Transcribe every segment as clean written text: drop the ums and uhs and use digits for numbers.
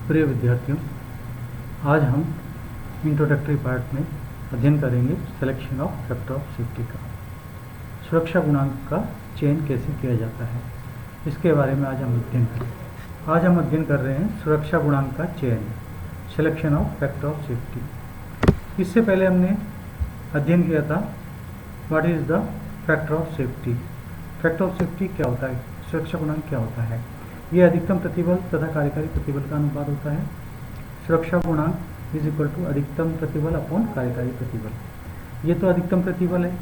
प्रिय विद्यार्थियों, आज हम इंट्रोडक्टरी पार्ट में अध्ययन करेंगे selection of factor of safety का। सुरक्षा गुणांक का चयन कैसे किया जाता है, इसके बारे में आज हम अध्ययन करेंगे। आज हम अध्ययन कर रहे हैं सुरक्षा गुणांक का चयन, selection of factor of safety. इससे पहले हमने अध्ययन किया था what is the factor of safety. Factor of safety क्या होता है, सुरक्षा गुणांक क्या होता है। ये अधिकतम प्रतिबल तथा कार्यकारी प्रतिबल का अनुपात होता है। सुरक्षा गुणांक इज इक्वल टू अधिकतम प्रतिबल अपॉन कार्यकारी प्रतिबल। ये तो अधिकतम प्रतिबल है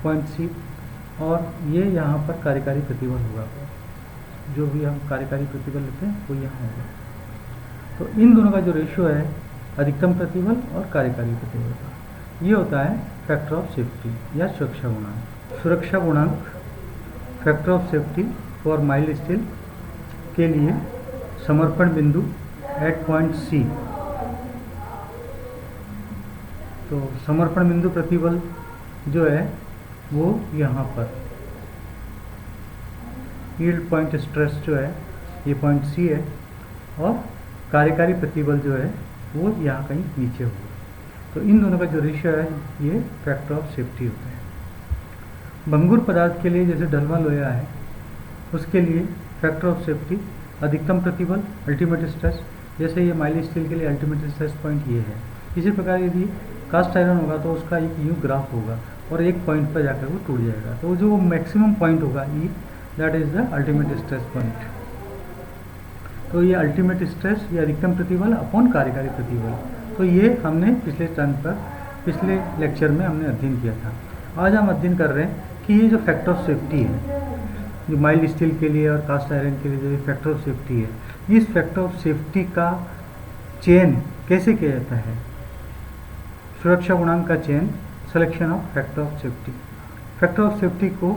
पॉइंट सी, और ये यहाँ पर कार्यकारी प्रतिबल होगा। जो भी हम कार्यकारी प्रतिबल लेते हैं वो यहाँ होगा। तो इन दोनों का जो रेशियो है अधिकतम प्रतिबल और कार्यकारी प्रतिबल का, ये होता है फैक्टर ऑफ सेफ्टी या सुरक्षा गुणांक। सुरक्षा गुणांक factor of safety for mild steel के लिए समर्पण बिंदु एट पॉइंट सी। तो समर्पण बिंदु प्रतिबल जो है वो यहाँ पर, यील्ड पॉइंट स्ट्रेस जो है ये पॉइंट सी है, और कार्यकारी प्रतिबल जो है वो यहाँ कहीं नीचे होगा। तो इन दोनों का जो रेशियो है ये फैक्टर ऑफ सेफ्टी होता है। भंगुर पदार्थ के लिए जैसे ढलवा लोया है, उसके लिए फैक्टर ऑफ सेफ्टी अधिकतम प्रतिबल अल्टीमेट स्ट्रेस, जैसे ये माइल्ड स्टील के लिए अल्टीमेट स्ट्रेस पॉइंट ये है। इसी प्रकार यदि कास्ट आयरन होगा तो उसका एक यू ग्राफ होगा और एक पॉइंट पर जाकर वो टूट जाएगा। तो जो मैक्सिमम पॉइंट होगा ई, that is the ultimate stress point. तो ये अल्टीमेट स्ट्रेस, ये अधिकतम प्रतिबल अपॉन कार्यकारी प्रतिबल। तो ये हमने पिछले लेक्चर में हमने अध्ययन किया था। आज हम अध्ययन कर रहे हैं कि ये जो फैक्टर ऑफ सेफ्टी है, जो माइल्ड स्टील के लिए और कास्ट आयरन के लिए जो फैक्टर ऑफ सेफ्टी है, इस फैक्टर ऑफ सेफ्टी का चयन कैसे किया जाता है। सुरक्षा गुणांक का चयन, selection of factor of safety. Factor of safety को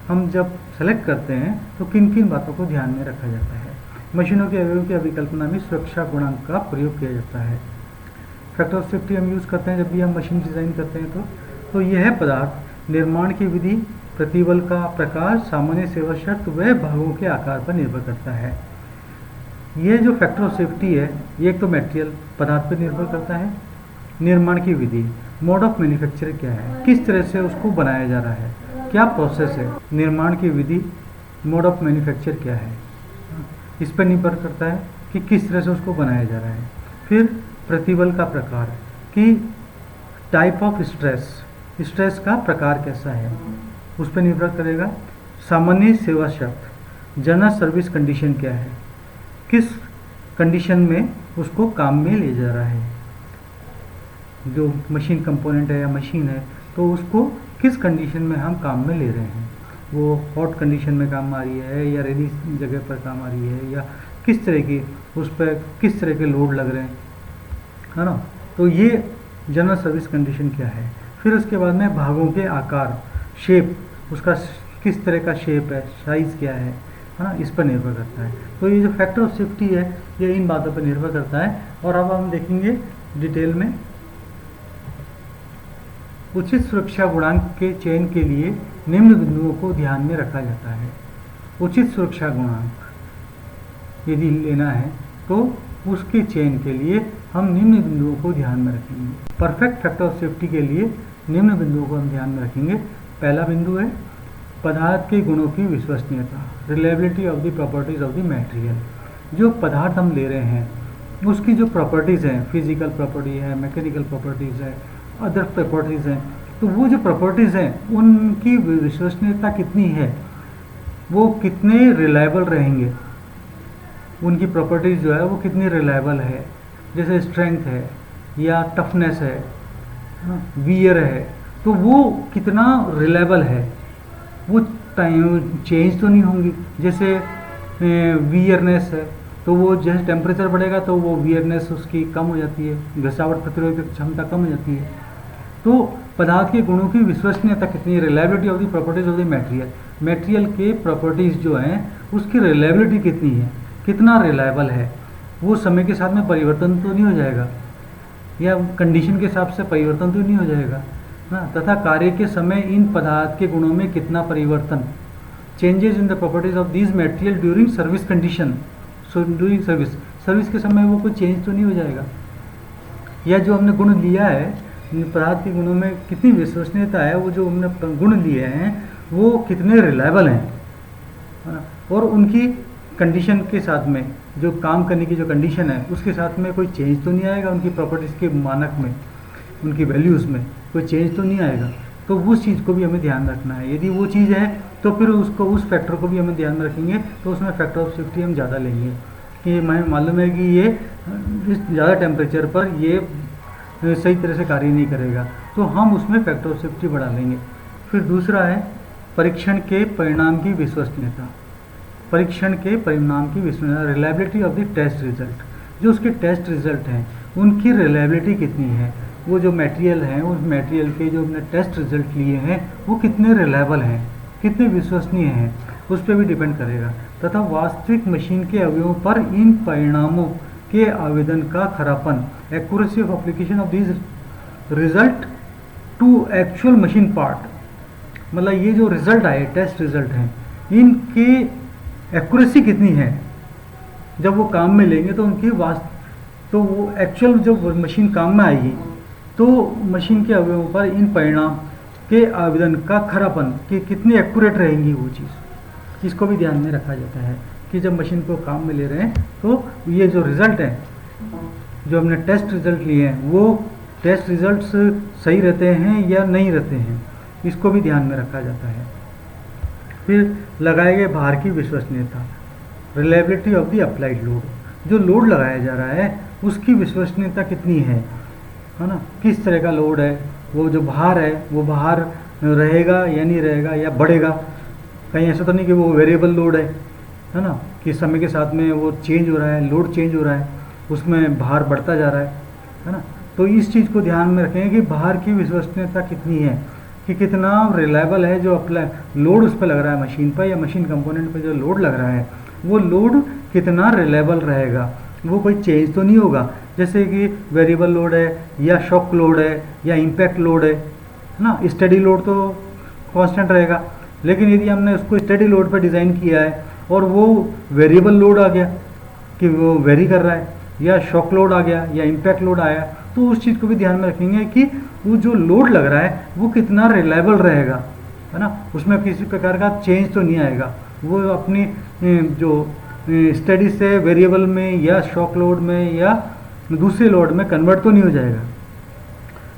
हम जब सेलेक्ट करते हैं तो किन किन बातों को ध्यान में रखा जाता है। मशीनों के अवयवों की अभिकल्पना में सुरक्षा गुणांक का प्रयोग किया जाता है। फैक्टर ऑफ सेफ्टी हम यूज़ करते हैं जब भी हम मशीन डिज़ाइन करते हैं तो यह है पदार्थ, निर्माण की विधि, प्रतिबल का प्रकार, सामान्य सेवा शर्त व भागों के आकार पर निर्भर करता है। ये जो फैक्टर ऑफ सेफ्टी है ये एक तो मटेरियल पदार्थ पर निर्भर करता है, निर्माण की विधि, मोड ऑफ मैन्युफैक्चर क्या है, किस तरह से उसको बनाया जा रहा है, क्या प्रोसेस है, निर्माण की विधि, मोड ऑफ मैन्युफैक्चर क्या है, इस पर निर्भर करता है कि किस तरह से उसको बनाया जा रहा है। फिर प्रतिबल का प्रकार, कि टाइप ऑफ स्ट्रेस का प्रकार कैसा है, उस पर निर्भर करेगा। सामान्य सेवा शर्त, जनरल सर्विस कंडीशन क्या है, किस कंडीशन में उसको काम में ले जा रहा है। जो मशीन कंपोनेंट है या मशीन है तो उसको किस कंडीशन में हम काम में ले रहे हैं, वो हॉट कंडीशन में काम आ रही है या रेडी जगह पर काम आ रही है, या किस तरह की उस पर किस तरह के लोड लग रहे हैं, है ना। तो ये जनरल सर्विस कंडीशन क्या है। फिर उसके बाद में भागों के आकार, शेप, उसका किस तरह का शेप है, साइज़ क्या है ना, इस पर निर्भर करता है। तो ये जो फैक्टर ऑफ सेफ्टी है ये इन बातों पर निर्भर करता है। और अब हम देखेंगे डिटेल में। उचित सुरक्षा गुणांक के चयन के लिए निम्न बिंदुओं को ध्यान में रखा जाता है। उचित सुरक्षा गुणांक यदि लेना है तो उसके चयन के लिए हम निम्न बिंदुओं को ध्यान में रखेंगे। परफेक्ट फैक्टर ऑफ सेफ्टी के लिए निम्न बिंदुओं को हम ध्यान में रखेंगे। पहला बिंदु है पदार्थ के गुणों की विश्वसनीयता, reliability of the properties of the material. जो पदार्थ हम ले रहे हैं उसकी जो प्रॉपर्टीज़ हैं, फिजिकल प्रॉपर्टी है, मैकेनिकल प्रॉपर्टीज़ है, अदर प्रॉपर्टीज़ हैं, तो वो जो प्रॉपर्टीज़ हैं उनकी विश्वसनीयता कितनी है, वो कितने रिलायबल रहेंगे, उनकी प्रॉपर्टीज़ जो है वो कितनी रिलायबल है। जैसे स्ट्रेंथ है या टफनेस है, वियर है, तो वो कितना रिलायबल है, वो टाइम चेंज तो नहीं होंगी। जैसे वियरनेस है तो वो जैसे टेम्परेचर बढ़ेगा तो वो वियरनेस उसकी कम हो जाती है, घसावट प्रतिरोधक क्षमता कम हो जाती है। तो पदार्थ के गुणों की विश्वसनीयता कितनी है, reliability of the properties of the material, material के प्रॉपर्टीज़ जो हैं उसकी रिलायबिलिटी कितनी है, कितना रिलायबल है, वो समय के साथ में परिवर्तन तो नहीं हो जाएगा या कंडीशन के हिसाब से परिवर्तन तो नहीं हो जाएगा ना। तथा कार्य के समय इन पदार्थ के गुणों में कितना परिवर्तन, changes in the properties of these material during service condition, So during service, service के समय वो कोई चेंज तो नहीं हो जाएगा। या जो हमने गुण लिया है, पदार्थ के गुणों में कितनी विश्वसनीयता है, वो जो हमने गुण लिए हैं वो कितने रिलायबल हैं, है ना, और उनकी कंडीशन के साथ में, जो काम करने की जो कंडीशन है उसके साथ में कोई चेंज तो नहीं आएगा, उनकी प्रॉपर्टीज़ के मानक में, उनकी वैल्यूज़ में कोई चेंज तो नहीं आएगा। तो उस चीज़ को भी हमें ध्यान रखना है। यदि वो चीज़ है तो फिर उसको, उस फैक्टर को भी हमें ध्यान में रखेंगे, तो उसमें फैक्टर ऑफ सेफ्टी हम ज़्यादा लेंगे कि हमें मालूम है कि ये इस ज़्यादा टेम्परेचर पर ये सही तरह से कार्य नहीं करेगा, तो हम उसमें फैक्टर ऑफ सेफ्टी बढ़ा लेंगे। फिर दूसरा है परीक्षण के परिणाम की विश्वसनीयता। परीक्षण के परिणाम की विश्वसनीयता, reliability of the test result. जो उसके टेस्ट रिजल्ट हैं उनकी रिलायबिलिटी कितनी है, वो जो मटेरियल हैं उस मटेरियल के जो हमने टेस्ट रिजल्ट लिए हैं वो कितने रिलायबल हैं, कितने विश्वसनीय हैं, उस पर भी डिपेंड करेगा। तथा वास्तविक मशीन के अवयवों पर इन परिणामों के आवेदन का खरापन, accuracy of application of this result to actual machine part. मतलब ये जो रिजल्ट आए, टेस्ट रिजल्ट हैं, इनकी एक्यूरेसी कितनी है, जब वो काम में लेंगे तो उनकी तो वो एक्चुअल जब मशीन काम में आएगी तो मशीन के अवयवों पर इन परिणाम के आवेदन का खरापन कि कितनी एक्यूरेट रहेंगी वो चीज़, इसको भी ध्यान में रखा जाता है कि जब मशीन को काम में ले रहे हैं तो ये जो रिज़ल्ट है, जो हमने टेस्ट रिज़ल्ट लिए हैं, वो टेस्ट रिज़ल्ट्स सही रहते हैं या नहीं रहते हैं, इसको भी ध्यान में रखा जाता है। फिर लगाए गए भार की विश्वसनीयता, reliability of the applied load. जो लोड लगाया जा रहा है उसकी विश्वसनीयता कितनी है ना, किस तरह का लोड है, वो जो भार है वो भार रहेगा या नहीं रहेगा या बढ़ेगा। कहीं ऐसा तो नहीं कि वो वेरिएबल लोड है ना, कि समय के साथ में वो चेंज हो रहा है, लोड चेंज हो रहा है, उसमें भार बढ़ता जा रहा है ना। तो इस चीज़ को ध्यान में रखें कि भार की विश्वसनीयता कितनी है, कि कितना रिलायबल है जो अप्लाई लोड उस पर लग रहा है मशीन पर या मशीन कंपोनेंट पर जो लोड लग रहा है वो लोड कितना रिलायबल रहेगा, वो कोई चेंज तो नहीं होगा। जैसे कि वेरिएबल लोड है या शॉक लोड है या इम्पैक्ट लोड है ना, स्टडी लोड तो कांस्टेंट रहेगा, लेकिन यदि हमने उसको स्टडी लोड पर डिज़ाइन किया है और वो वेरिएबल लोड आ गया कि वो वेरी कर रहा है, या शॉक लोड आ गया या इम्पैक्ट लोड आया, तो उस चीज़ को भी ध्यान में रखेंगे कि वो जो लोड लग रहा है वो कितना रिलायबल रहेगा, है ना, उसमें किसी प्रकार का चेंज तो नहीं आएगा, वो अपनी जो स्टडी से वेरिएबल में या शॉक लोड में या दूसरे लोड में कन्वर्ट तो नहीं हो जाएगा।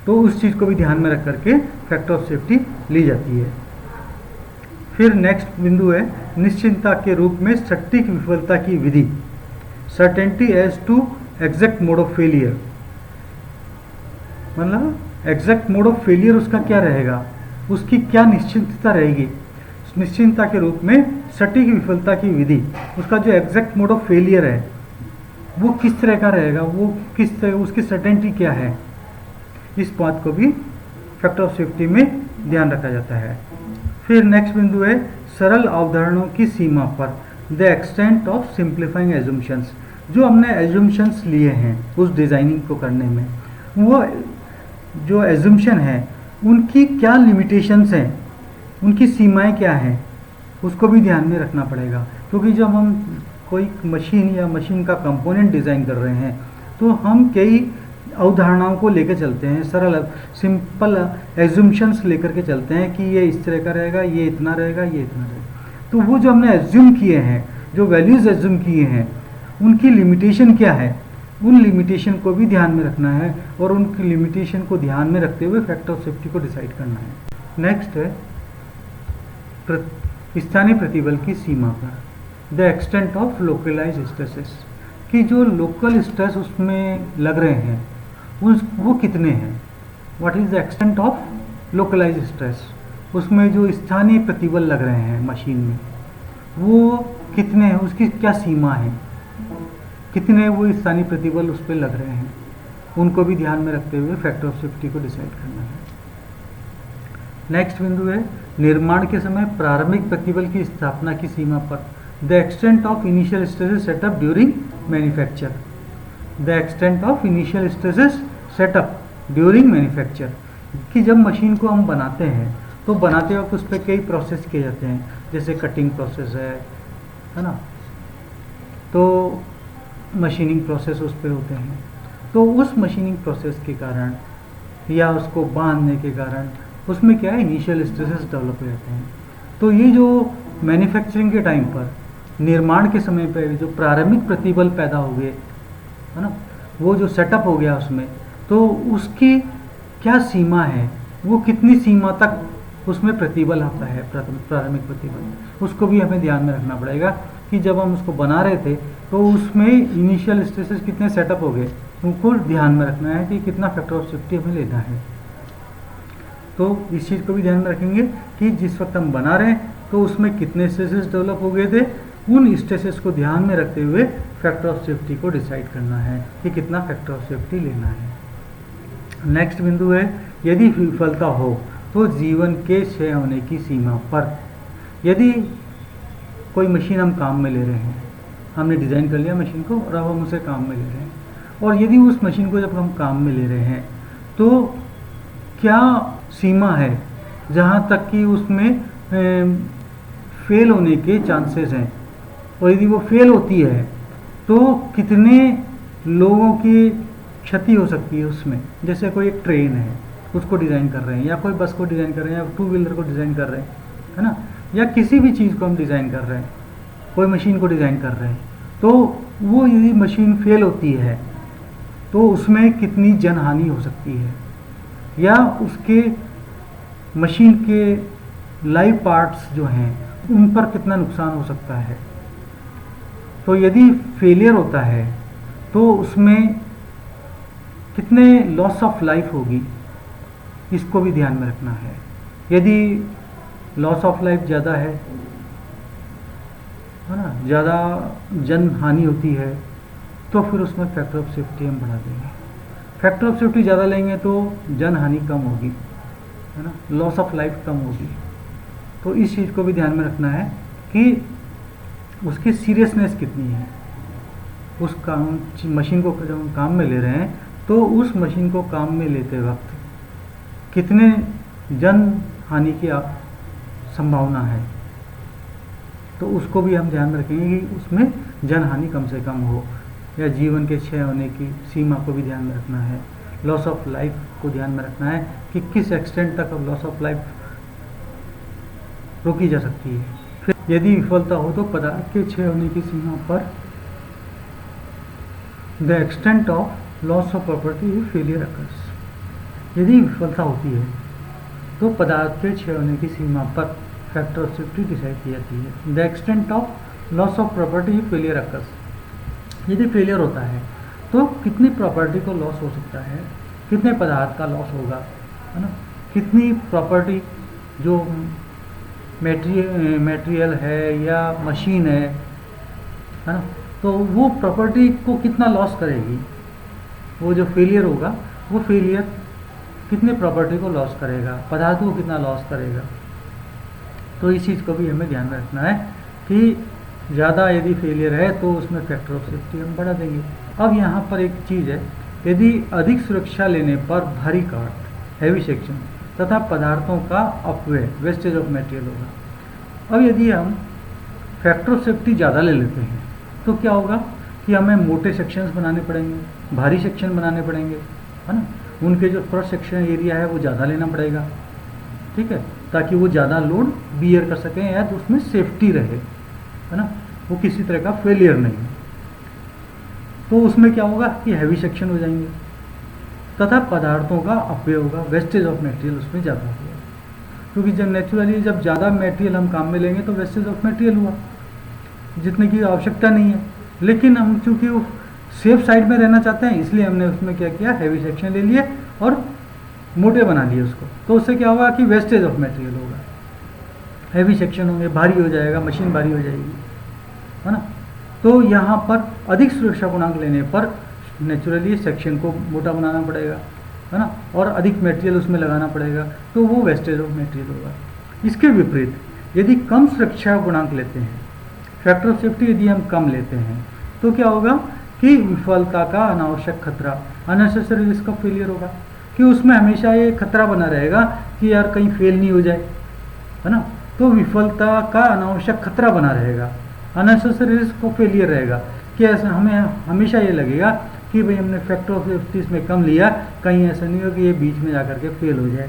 तो उस चीज़ को भी ध्यान में रख करके फैक्टर ऑफ सेफ्टी ली जाती है। फिर नेक्स्ट बिंदु है निश्चिंतता के रूप में सटीक विफलता की विधि, certainty as to exact mode of failure. मतलब एग्जैक्ट मोड ऑफ फेलियर उसका क्या रहेगा, उसकी क्या निश्चिंतता रहेगी। निश्चिंतता के रूप में सटीक विफलता की विधि, उसका जो एग्जैक्ट मोड ऑफ फेलियर है वो किस तरह का रहेगा, वो किस तरह, उसकी सर्टेनिटी क्या है, इस बात को भी फैक्टर ऑफ सेफ्टी में ध्यान रखा जाता है। फिर नेक्स्ट बिंदु है सरल अवधारणाओं की सीमा पर, द एक्सटेंट ऑफ सिंप्लीफाइंग एजुम्पशंस। जो हमने एजुम्पशंस लिए हैं उस डिज़ाइनिंग को करने में, वो जो एजुम्पशन है उनकी क्या लिमिटेशंस हैं, उनकी सीमाएं क्या हैं, उसको भी ध्यान में रखना पड़ेगा। क्योंकि जब हम कोई मशीन या मशीन का कंपोनेंट डिज़ाइन कर रहे हैं तो हम कई अवधारणाओं को लेकर चलते हैं, सरल सिंपल एज्यूम्शंस लेकर के चलते हैं कि ये इस तरह का रहेगा, ये इतना रहेगा, ये इतना रहेगा। तो वो जो हमने एज्यूम किए हैं, जो वैल्यूज़ एज्यूम किए हैं, उनकी लिमिटेशन क्या है, उन लिमिटेशन को भी ध्यान में रखना है और उनकी लिमिटेशन को ध्यान में रखते हुए फैक्टर ऑफ सेफ्टी को डिसाइड करना है। नेक्स्ट है स्थानीय प्रतिबल की सीमा पर, the extent of localise stresses, कि जो लोकल स्ट्रेस उसमें लग रहे हैं वो कितने हैं, what is the extent of localise stress, उसमें जो स्थानीय प्रतिबल लग रहे हैं मशीन में वो कितने हैं, उसकी क्या सीमा है, कितने वो स्थानीय प्रतिबल उस पर लग रहे हैं, उनको भी ध्यान में रखते हुए फैक्टर ऑफ सेफ्टी को डिसाइड करना है। नेक्स्ट बिंदु है निर्माण के समय प्रारंभिक प्रतिबल की स्थापना की सीमा पर, the extent of initial stresses setup during manufacture, the extent of initial stresses setup during manufacture, कि जब मशीन को हम बनाते हैं तो बनाते वक्त उस पर कई प्रोसेस किए जाते हैं, जैसे कटिंग प्रोसेस है ना, तो मशीनिंग प्रोसेस उस पर होते हैं, तो उस मशीनिंग प्रोसेस के कारण या उसको बांधने के कारण उसमें क्या है, इनिशियल स्ट्रेसेस डेवलप हो जाते हैं। तो ये जो मैन्युफैक्चरिंग के टाइम पर, निर्माण के समय पर जो प्रारंभिक प्रतिबल पैदा हो गए, है ना, वो जो सेटअप हो गया उसमें, तो उसकी क्या सीमा है, वो कितनी सीमा तक उसमें प्रतिबल आता है, प्रारंभिक प्रतिबल, उसको भी हमें ध्यान में रखना पड़ेगा कि जब हम उसको बना रहे थे तो उसमें इनिशियल स्ट्रेसेस कितने सेटअप हो गए, उनको ध्यान में रखना है कि कितना फैक्टर ऑफ सेफ्टी हमें लेना है। तो इस चीज़ को भी ध्यान में रखेंगे कि जिस वक्त हम बना रहे हैं तो उसमें कितने स्ट्रेसेस डेवलप हो गए थे, उन स्ट्रेसेस को ध्यान में रखते हुए फैक्टर ऑफ सेफ्टी को डिसाइड करना है कि कितना फैक्टर ऑफ सेफ्टी लेना है। नेक्स्ट बिंदु है, यदि विफलता हो तो जीवन के क्षय होने की सीमा पर, यदि कोई मशीन हम काम में ले रहे हैं, हमने डिज़ाइन कर लिया मशीन को और अब हम उसे काम में ले रहे हैं, और यदि उस मशीन को जब हम काम में ले रहे हैं तो क्या सीमा है जहाँ तक कि उसमें फेल होने के चांसेस हैं, और यदि वो फेल होती है तो कितने लोगों की क्षति हो सकती है उसमें। जैसे कोई एक ट्रेन है, उसको डिज़ाइन कर रहे हैं, या कोई बस को डिज़ाइन कर रहे हैं, या टू व्हीलर को डिज़ाइन कर रहे हैं, है ना, या किसी भी चीज़ को हम डिज़ाइन कर रहे हैं, कोई मशीन को डिज़ाइन कर रहे हैं, तो वो यदि मशीन फेल होती है तो उसमें कितनी जनहानि हो सकती है, या उसके मशीन के लाइव पार्ट्स जो हैं उन पर कितना नुकसान हो सकता है। तो यदि फेलियर होता है तो उसमें कितने लॉस ऑफ लाइफ होगी, इसको भी ध्यान में रखना है। यदि लॉस ऑफ लाइफ ज़्यादा है ना, ज़्यादा जन हानि होती है, तो फिर उसमें फैक्टर ऑफ सेफ्टी हम बढ़ा देंगे। फैक्टर ऑफ सेफ्टी ज़्यादा लेंगे तो जन हानि कम होगी, है ना, लॉस ऑफ लाइफ कम होगी। तो इस चीज़ को भी ध्यान में रखना है कि उसकी सीरियसनेस कितनी है। उस काम मशीन को जब हम काम में ले रहे हैं तो उस मशीन को काम में लेते वक्त कितने जन हानि की संभावना है, तो उसको भी हम ध्यान में रखेंगे कि उसमें जन हानि कम से कम हो, या जीवन के क्षय होने की सीमा को भी ध्यान में रखना है। लॉस ऑफ लाइफ को ध्यान में रखना है कि किस एक्सटेंट तक अब लॉस ऑफ लाइफ रोकी जा सकती है। फिर यदि विफलता हो तो पदार्थ के क्षय होने की सीमा पर the extent of loss of property failure occurs. यदि विफलता होती है तो पदार्थ के क्षय होने की सीमा पर फैक्टर ऑफ सेफ्टी डिसाइड की जाती है। The extent of loss of property failure occurs, यदि फेलियर होता है तो कितनी प्रॉपर्टी को लॉस हो सकता है, कितने पदार्थ का लॉस होगा, है ना, कितनी प्रॉपर्टी जो मटेरियल है या मशीन है ना, तो वो प्रॉपर्टी को कितना लॉस करेगी। वो जो फेलियर होगा वो फेलियर कितने प्रॉपर्टी को लॉस करेगा, पदार्थ को कितना लॉस करेगा। तो इस चीज़ को भी हमें ध्यान में रखना है कि ज़्यादा यदि फेलियर है तो उसमें फैक्टर ऑफ सेफ्टी हम बढ़ा देंगे। अब यहाँ पर एक चीज़ है, यदि अधिक सुरक्षा लेने पर भारी काट, हैवी सेक्शन तथा पदार्थों का अपव्यय, वेस्टेज ऑफ मटेरियल होगा। अब यदि हम फैक्टर ऑफ सेफ्टी ज़्यादा ले लेते हैं तो क्या होगा कि हमें मोटे सेक्शंस बनाने पड़ेंगे, भारी सेक्शन बनाने पड़ेंगे, है ना, उनके जो क्रॉस सेक्शन एरिया है वो ज़्यादा लेना पड़ेगा, ठीक है, ताकि वो ज़्यादा लोड बियर कर सकें या तो उसमें सेफ्टी रहे, है ना, वो किसी तरह का फेलियर नहीं। तो उसमें क्या होगा कि हैवी सेक्शन हो जाएंगे तथा पदार्थों का अपव्यय होगा, वेस्टेज ऑफ मटेरियल उसमें ज़्यादा होगा, क्योंकि जब नेचुरली जब ज़्यादा मटेरियल हम काम में लेंगे तो वेस्टेज ऑफ मटेरियल हुआ, जितने की आवश्यकता नहीं है। लेकिन हम चूँकि वो सेफ साइड में रहना चाहते हैं इसलिए हमने उसमें क्या किया, हैवी सेक्शन ले लिए और मोटे बना लिए उसको। तो उससे क्या होगा कि वेस्टेज ऑफ मटेरियल होगा, हैवी सेक्शन होंगे, भारी हो जाएगा, मशीन भारी हो जाएगी, है ना। तो यहाँ पर अधिक सुरक्षा गुणांक लेने पर नेचुरली सेक्शन को मोटा बनाना पड़ेगा, है ना, और अधिक मटेरियल उसमें लगाना पड़ेगा, तो वो वेस्टेज ऑफ मटेरियल होगा। इसके विपरीत यदि कम सुरक्षा गुणांक लेते हैं, फैक्टर ऑफ सेफ्टी यदि हम कम लेते हैं तो क्या होगा कि विफलता का अनावश्यक खतरा, अननेसेसरी रिस्क ऑफ फेलियर होगा, कि उसमें हमेशा ये खतरा बना रहेगा कि यार कहीं फेल नहीं हो जाए, है ना। तो विफलता का अनावश्यक खतरा बना रहेगा, अननेसेसरी रिस्क ऑफ फेलियर रहेगा कि ऐसा हमें हमेशा ये लगेगा कि भाई हमने फैक्टर ऑफ सेफ्टी इसमें कम लिया, कहीं ऐसा नहीं हो कि ये बीच में जाकर के फेल हो जाए,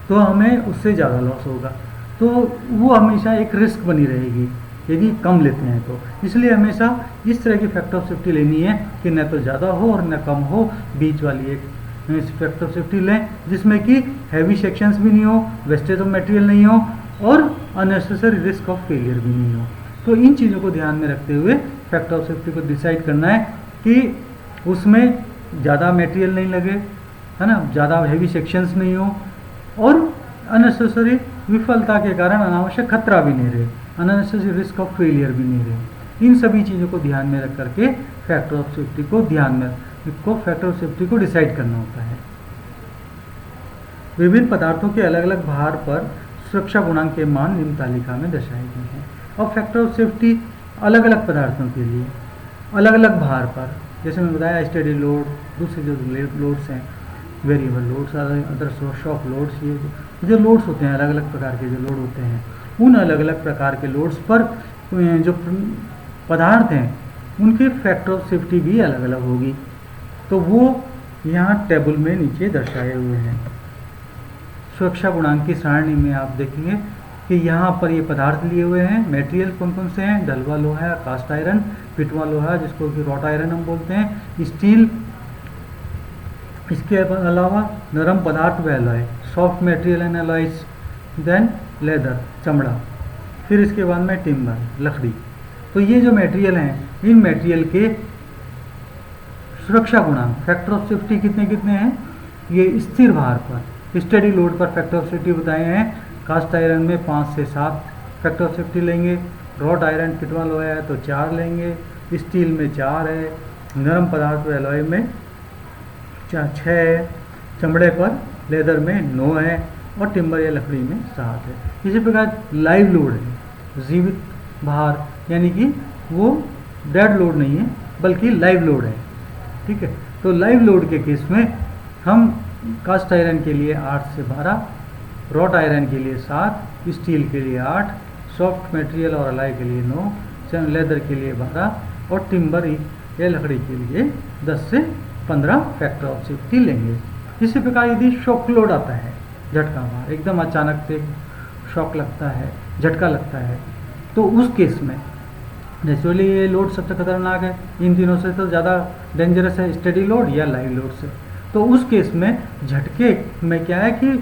तो हमें उससे ज़्यादा लॉस होगा। तो वो हमेशा एक रिस्क बनी रहेगी यदि कम लेते हैं तो। इसलिए हमेशा इस तरह की फैक्टर ऑफ सेफ्टी लेनी है कि न तो ज़्यादा हो और न कम हो, बीच वाली एक फैक्टर ऑफ सेफ्टी लें जिसमें कि हैवी सेक्शंस भी नहीं हो, वेस्टेज ऑफ मटेरियल नहीं हो और अननेसेसरी रिस्क ऑफ फेलियर भी नहीं हो। तो इन चीज़ों को ध्यान में रखते हुए फैक्टर ऑफ सेफ्टी को डिसाइड करना है कि उसमें ज़्यादा मटेरियल नहीं लगे, है ना, ज़्यादा हैवी सेक्शंस नहीं हो और अननेसेसरी विफलता के कारण अनावश्यक खतरा भी नहीं रहे, अननेसेसरी रिस्क ऑफ फेलियर भी नहीं रहे। इन सभी चीज़ों को ध्यान में रख करके फैक्टर ऑफ सेफ्टी को फैक्टर ऑफ सेफ्टी को डिसाइड करना होता है। विभिन्न पदार्थों के अलग अलग भार पर सुरक्षा गुणांक के मान निम्न तालिका में दर्शाए गए हैं। और फैक्टर ऑफ सेफ्टी अलग अलग पदार्थों के लिए अलग अलग भार पर, जैसे मैं बताया स्टेडी लोड, दूसरे जो लोड्स हैं variable loads, other shock loads, ये जो लोड्स होते हैं अलग अलग प्रकार के जो लोड होते हैं, उन अलग अलग प्रकार के लोड्स पर जो पदार्थ हैं उनके फैक्टर ऑफ सेफ्टी भी अलग अलग होगी। तो वो यहाँ टेबल में नीचे दर्शाए हुए हैं। सुरक्षा गुणांक की सारणी में आप देखेंगे कि यहाँ पर ये पदार्थ लिए हुए हैं। मटेरियल कौन कौन से हैं? डलवा लोहा, कास्ट आयरन, पिटवा लोहा जिसको कि रॉट आयरन हम बोलते हैं, स्टील, इसके अलावा नरम पदार्थ व alloy, soft material and alloys, then leather, चमड़ा, फिर इसके बाद में टिम्बर, लकड़ी। तो ये जो मटेरियल हैं, इन मटेरियल के सुरक्षा गुणांक फैक्टर ऑफ सेफ्टी कितने कितने हैं? ये स्थिर भार पर, स्टडी लोड पर फैक्टर ऑफ सेफ्टी बताए हैं। कास्ट आयरन में 5 से 7 फैक्टर ऑफ सेफ्टी लेंगे, रॉट आयरन पिटवा लोहा है तो 4 लेंगे, स्टील में 4 है, नरम पदार्थ व एलॉय में 6 है, चमड़े पर लेदर में 9 है और टिम्बर या लकड़ी में 7 है। इसी प्रकार लाइव लोड है, जीवित भार, यानी कि वो डेड लोड नहीं है बल्कि लाइव लोड है, ठीक है। तो लाइव लोड के केस में हम कास्ट आयरन के लिए 8 से 12, रॉट आयरन के लिए 7, स्टील के लिए 8, सॉफ्ट मटेरियल और अलाई के लिए 9, लेदर के लिए 12 और टिम्बर या लकड़ी के लिए 10 से 15 फैक्टर ऑफ सेफ्टी लेंगे। इसी प्रकार यदि शॉक लोड आता है, झटका मार, एकदम अचानक से शॉक लगता है, झटका लगता है, तो उस केस में नेचुरली ये लोड सबसे खतरनाक है। इन तीनों से तो ज़्यादा डेंजरस है स्टेडी लोड या लाइव लोड से। तो उस केस में झटके में क्या है कि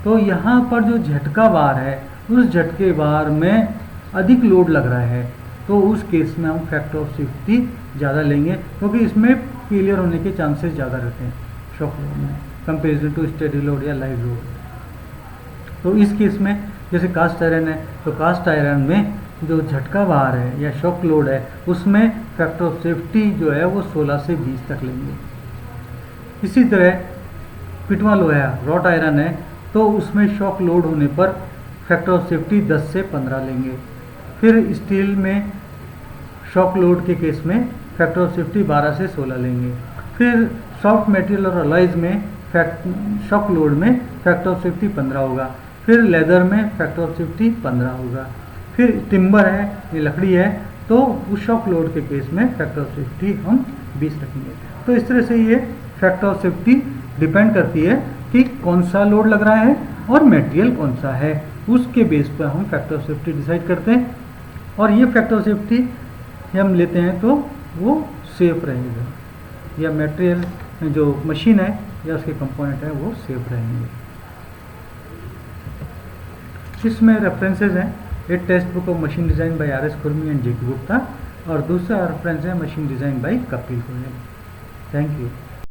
तो यहाँ पर जो झटका बार है उस झटके बार में अधिक लोड लग रहा है, तो उस केस में हम फैक्टर ऑफ सेफ्टी ज़्यादा लेंगे क्योंकि इसमें फेलियर होने के चांसेस ज़्यादा रहते हैं शॉक लोड में कंपेरिजन टू स्टेडी लोड या लाइव लोड। तो इस केस में जैसे कास्ट आयरन है तो कास्ट आयरन में जो झटका बार है या शॉक लोड है उसमें फैक्टर ऑफ सेफ्टी जो है वो 16 से 20 तक लेंगे। इसी तरह पिटवा लोहा रॉट आयरन है तो उसमें शॉक लोड होने पर फैक्टर ऑफ सेफ्टी 10 से 15 लेंगे। फिर स्टील में शॉक लोड के केस में फैक्टर ऑफ सेफ्टी 12 से 16 लेंगे। फिर सॉफ्ट मटेरियल और अलॉयज में शॉक लोड में फैक्टर ऑफ सेफ्टी 15 होगा। फिर लेदर में फैक्टर ऑफ सेफ्टी 15 होगा। फिर टिम्बर है, ये लकड़ी है, तो उस शॉक लोड के केस में फैक्टर ऑफ सेफ्टी हम 20 रखेंगे। तो इस तरह से ये फैक्टर ऑफ सेफ्टी डिपेंड करती है कि कौन सा लोड लग रहा है और मटेरियल कौन सा है, उसके बेस पर हम फैक्टर ऑफ सेफ्टी डिसाइड करते हैं। और ये फैक्टर ऑफ सेफ्टी हम लेते हैं तो वो सेफ रहेगा, या मटेरियल जो मशीन है या उसके कंपोनेंट है वो सेफ रहेंगे। इसमें रेफरेंसेस हैं, एक text book of machine design by R S खुरमी एंड जे के गुप्ता और दूसरा रेफरेंस है machine design by Kapil Goyal. Thank you.